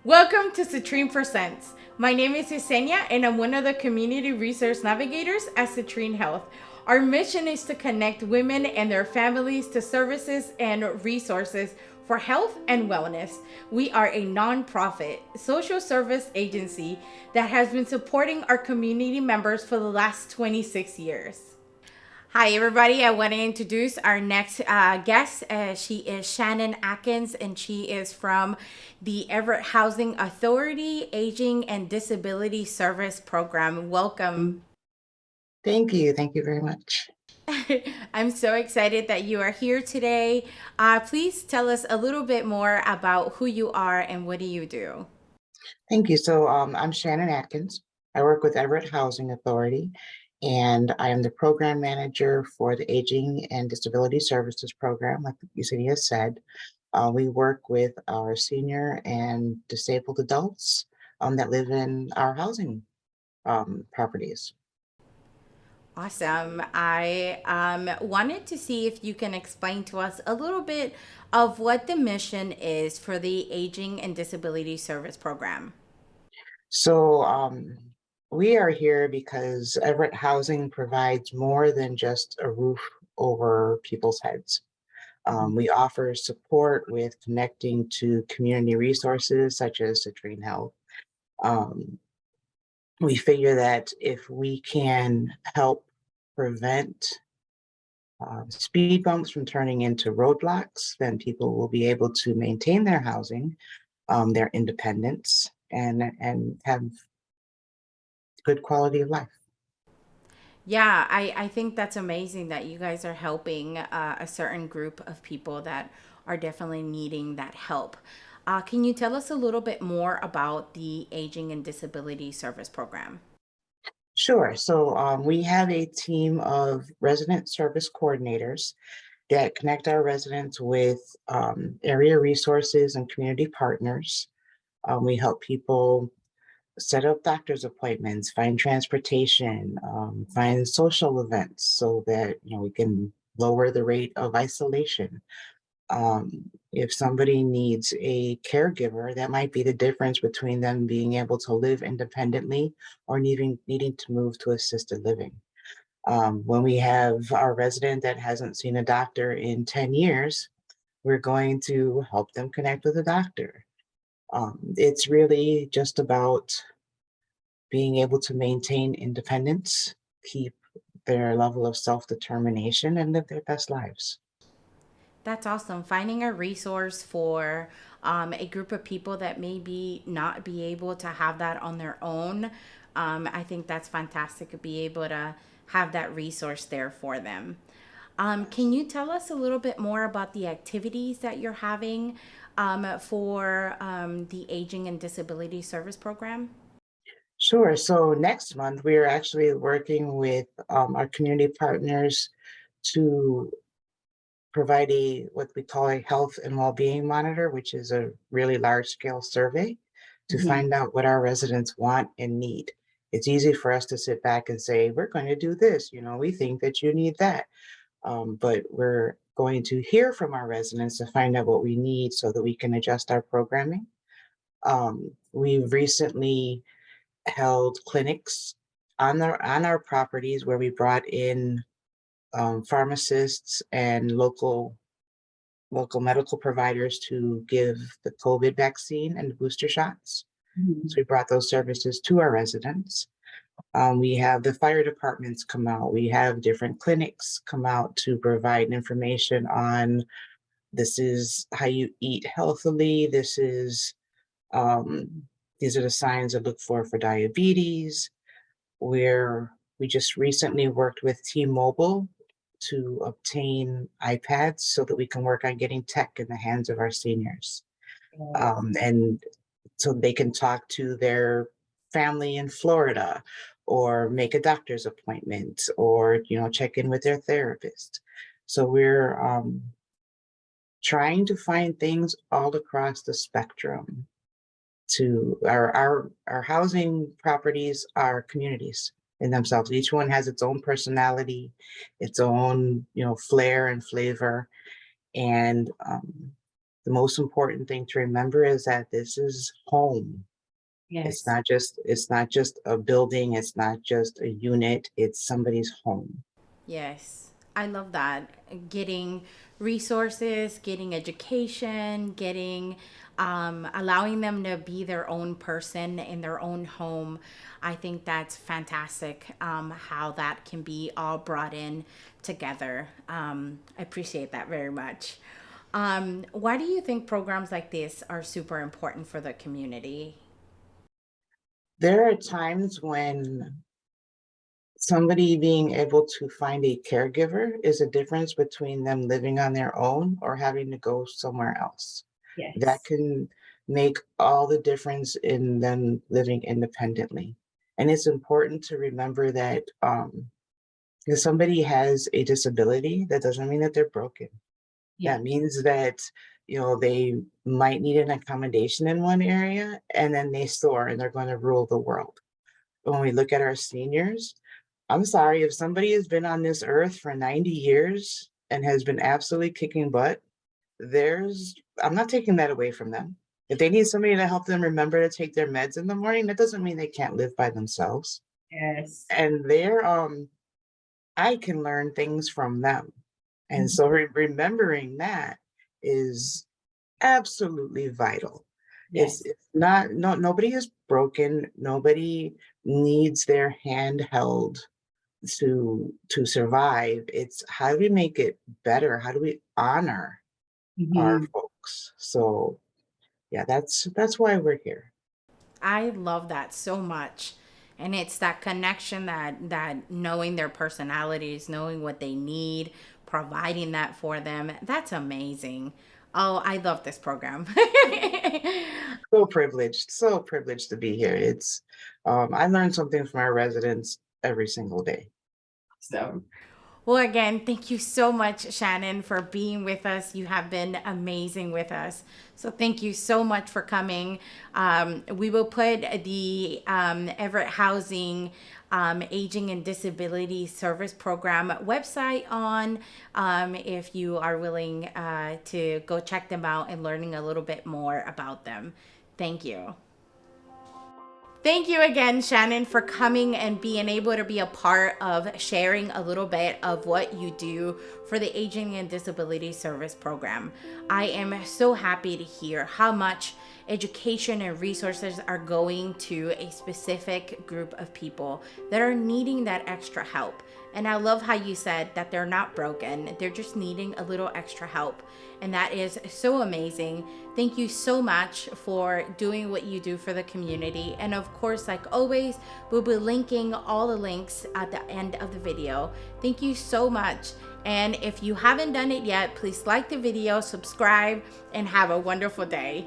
Welcome to Citrine Presents. My name is Yesenia and I'm one of the community resource navigators at Citrine Health. Our mission is to connect women and their families to services and resources for health and wellness. We are a nonprofit social service agency that has been supporting our community members for the last 26 years. Hi, everybody. I want to introduce our next guest. She is Shannon Atkins, and she is from the Everett Housing Authority Aging and Disability Service Program. Welcome. Thank you. Thank you very much. I'm so excited that you are here today. Please tell us a little bit more about who you are and what do you do? Thank you. I'm Shannon Atkins. I work with Everett Housing Authority, and I am the program manager for the Aging and Disability Services Program, like Yesenia said. We work with our senior and disabled adults that live in our housing properties. Awesome. I wanted to see if you can explain to us a little bit of what the mission is for the Aging and Disability Service Program. So um, we are here because Everett Housing provides more than just a roof over people's heads. We offer support with connecting to community resources such as Citrine Health. Um, we figure that if we can help prevent speed bumps from turning into roadblocks, then people will be able to maintain their housing, their independence, and have good quality of life. Yeah, I think that's amazing that you guys are helping a certain group of people that are definitely needing that help. Can you tell us a little bit more about the Aging and Disability Service Program? Sure. We have a team of resident service coordinators that connect our residents with area resources and community partners. We help people set up doctor's appointments, find transportation, find social events so that we can lower the rate of isolation. If somebody needs a caregiver, that might be the difference between them being able to live independently or needing to move to assisted living. When we have our resident that hasn't seen a doctor in 10 years, we're going to help them connect with a doctor. It's really just about being able to maintain independence, keep their level of self determination, and live their best lives. That's awesome. Finding a resource for a group of people that maybe not be able to have that on their own. I think that's fantastic to be able to have that resource there for them. Can you tell us a little bit more about the activities that you're having for the Aging and Disability Service Program? Sure. So next month, we are actually working with our community partners to provide what we call a health and well-being monitor, which is a really large-scale survey to Mhm. find out what our residents want and need. It's easy for us to sit back and say, we're going to do this, we think that you need that. But we're going to hear from our residents to find out what we need so that we can adjust our programming. We've recently held clinics on our properties where we brought in pharmacists and local medical providers to give the COVID vaccine and booster shots. So Mhm. we brought those services to our residents. We have the fire departments come out. We have different clinics come out to provide information on this is how you eat healthily. Um, these are the signs to look for diabetes. Where we just recently worked with T-Mobile to obtain iPads so that we can work on getting tech in the hands of our seniors. And so they can talk to their family in Florida or make a doctor's appointment or, check in with their therapist. So we're trying to find things all across the spectrum to our housing properties are communities in themselves. Each one has its own personality, its own, flair and flavor. And the most important thing to remember is that this is home. Yes. It's not just a building, it's not just a unit, it's somebody's home. Yes, I love that. Getting resources, getting education, getting allowing them to be their own person in their own home. I think that's fantastic. How that can be all brought in together. I appreciate that very much. Why do you think programs like this are super important for the community? There are times when somebody being able to find a caregiver is a difference between them living on their own or having to go somewhere else. That Yes. can make all the difference in them living independently. And it's important to remember that if somebody has a disability, that doesn't mean that they're broken. Yeah. That means that, they might need an accommodation in one area and then they soar and they're going to rule the world. When we look at our seniors, I'm sorry, if somebody has been on this earth for 90 years and has been absolutely kicking butt, I'm not taking that away from them. If they need somebody to help them remember to take their meds in the morning, that doesn't mean they can't live by themselves. Yes. And I can learn things from them. And Mhm. so remembering that is absolutely vital. Yes. It's not, no, nobody is broken. Nobody needs their hand held to survive. It's how do we make it better? How do we honor our Mhm. folks? So yeah, that's why we're here. I love that so much. And it's that connection, that knowing their personalities, knowing what they need, providing that for them. That's amazing. Oh, I love this program. So privileged to be here. It's I learn something from our residents every single day. So, well, again, thank you so much, Shannon, for being with us. You have been amazing with us. So, thank you so much for coming. We will put the Everett Housing Aging and Disability Service Program website on, if you are willing to go check them out and learning a little bit more about them. Thank you. Thank you again, Shannon, for coming and being able to be a part of sharing a little bit of what you do for the Aging and Disability Service Program. I am so happy to hear how much education and resources are going to a specific group of people that are needing that extra help. And I love how you said that they're not broken, they're just needing a little extra help. And that is so amazing. Thank you so much for doing what you do for the community. And of course, like always, we'll be linking all the links at the end of the video. Thank you so much. And if you haven't done it yet, please like the video, subscribe, and have a wonderful day.